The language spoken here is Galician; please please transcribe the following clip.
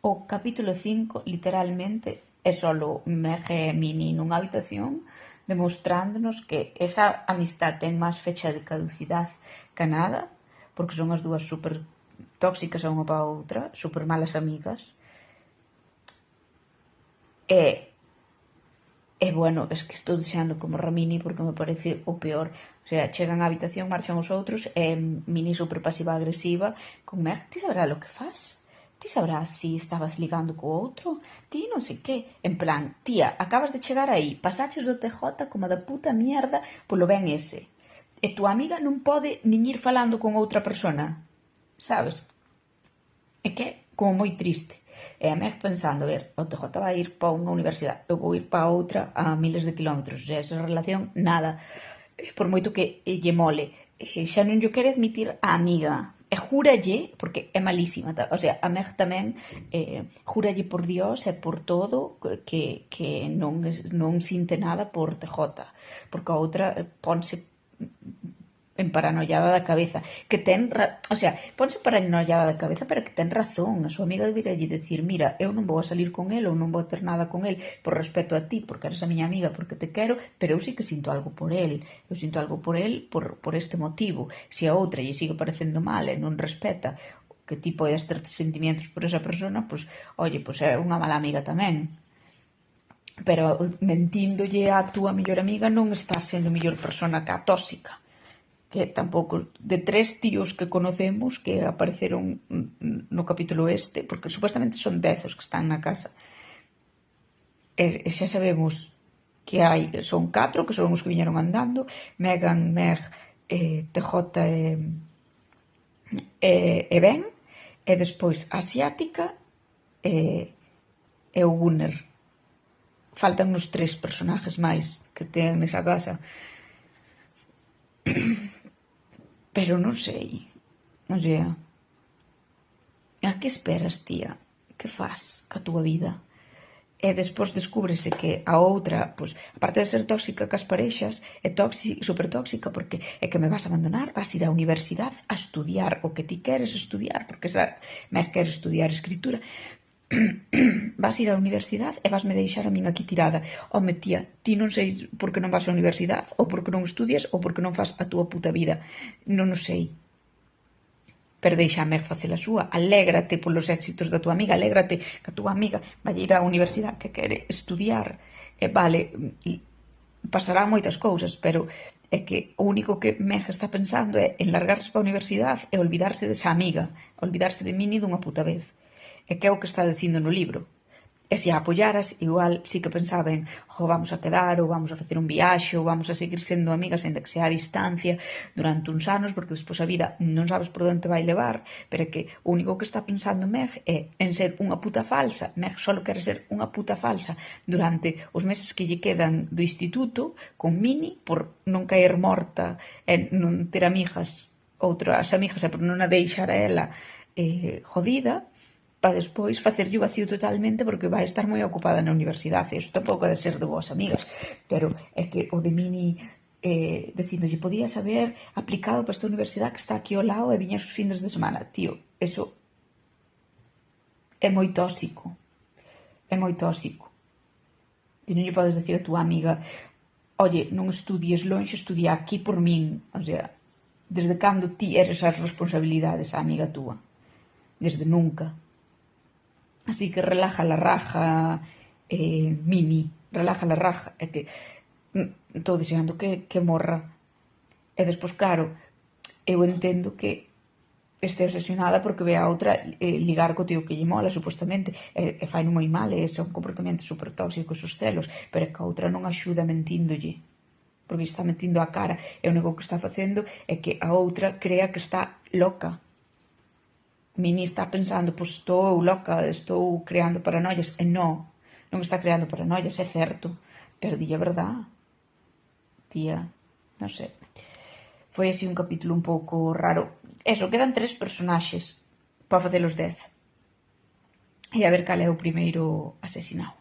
O capítulo 5, literalmente, é solo Meg e Minnie nunha habitación demostrándonos que esa amistad ten máis fecha de caducidade que nada, porque son as dúas super tóxicas a unha para a outra, super malas amigas. E bueno, es que estou deseando como Ramini porque me parece o peor. O sea, chegan á habitación, marchan os outros e Mini super pasiva agresiva con Meg, ti sabrás lo que faz? Ti sabrás si estabas ligando co outro? Ti non sei que. En plan, tía, acabas de chegar aí, pasaches do TJ como da puta mierda polo ben ese. E tua amiga non pode nin ir falando con outra persona, sabes? É que é como moi triste. E a Meg pensando, a ver, o TJ vai ir para unha universidade, eu vou ir para outra a miles de kilómetros, e esa relación, nada. Por moito que lle mole, xa non lle quere admitir a amiga, e júralle, porque é malísima, o sea, a Meg tamén júralle por Dios e por todo que non sinte nada por TJ, porque a outra ponse en paranoiada da cabeza, que ten, o sea, ponse paranoiada da cabeza, pero que ten razón, a súa amiga debería dicir, mira, eu non vou a salir con el, ou non vou a ter nada con el, por respeto a ti, porque eres a miña amiga, porque te quero, pero eu sí que sinto algo por el, eu sinto algo por el por este motivo. Se a outra lle sigue parecendo mal e non respeta que ti podes ter sentimientos por esa persona, pois, oye, pois é unha mala amiga tamén. Pero mentíndolle a túa mellor amiga non estás sendo mellor persona que a tóxica, que tampouco, de 3 tíos que conocemos que apareceron no capítulo este, porque supuestamente son 10 os que están na casa, e xa sabemos que son 4 que son os que viñeron andando, Megan, Meg, TJ e Ben, e despois a asiática e o Gunner. Faltan os 3 personajes máis que ten nesa casa. Pero non sei, o sea, a que esperas, tía? Que faz ca túa vida? E despois descúbrese que a outra, pois, aparte de ser tóxica cas parexas, é super tóxica porque é que me vas a abandonar, vas ir á universidade a estudiar o que ti queres estudiar, porque esa me quere estudiar escritura, vas ir á universidade e vasme deixar a min aquí tirada. Home, tía, ti non sei por que non vas á universidade, ou por que non estudias, ou por que non faz a túa puta vida. Non o sei. Pero deixa a Meg facer a súa. Alégrate polos éxitos da túa amiga, alégrate que a túa amiga vai ir á universidade que quere estudiar. E vale, pasarán moitas cousas, pero é que o único que Meg está pensando é en largarse para a universidade e olvidarse desa amiga, olvidarse de Minnie dunha puta vez. E que é o que está dicindo no libro. E se a apoyaras, igual sí que pensaba en vamos a quedar, ou vamos a facer un viaxe, ou vamos a seguir sendo amigas, ainda que sea a distancia, durante uns anos, porque despois a vida non sabes por onde te vai levar, pero é que o único que está pensando Meg é en ser unha puta falsa. Meg só quere ser unha puta falsa durante os meses que lle quedan do instituto, con Minnie, por non caer morta e non ter amigas, outras amigas, e por non a deixar a ela jodida, para despois facerlle o vacío totalmente porque vai estar moi ocupada na universidade. Isto tampouco ha de ser de boas amigas, pero é que o de Minnie dicindolle, podías haber aplicado para esta universidade que está aquí ao lado e viñas os fines de semana. Tío, eso é moi tóxico. É moi tóxico. Ti non lle podes decir a túa amiga, oye, non estudies lonxe, estudia aquí por min. O sea, desde cando ti eres as responsabilidades a amiga túa? Desde nunca. Así que relaja la raja, Mini, relaja la raja. É que estou deseando que morra. E despois, claro, eu entendo que este obsesionada porque ve a outra ligar co tío que lle mola, supostamente, e fai non moi mal, e son comportamentos super tóxicos os celos, pero é que a outra non axuda mentíndolle, porque está mentindo a cara, e o único que está facendo é que a outra crea que está loca. Mini está pensando, pois estou loca, estou creando paranoias, e non está creando paranoias, é certo, pero dille a verdade, tía, non sei. Foi así un capítulo un pouco raro. Eso, quedan 3 personaxes para facer os 10. E a ver cal é o primeiro asesinado.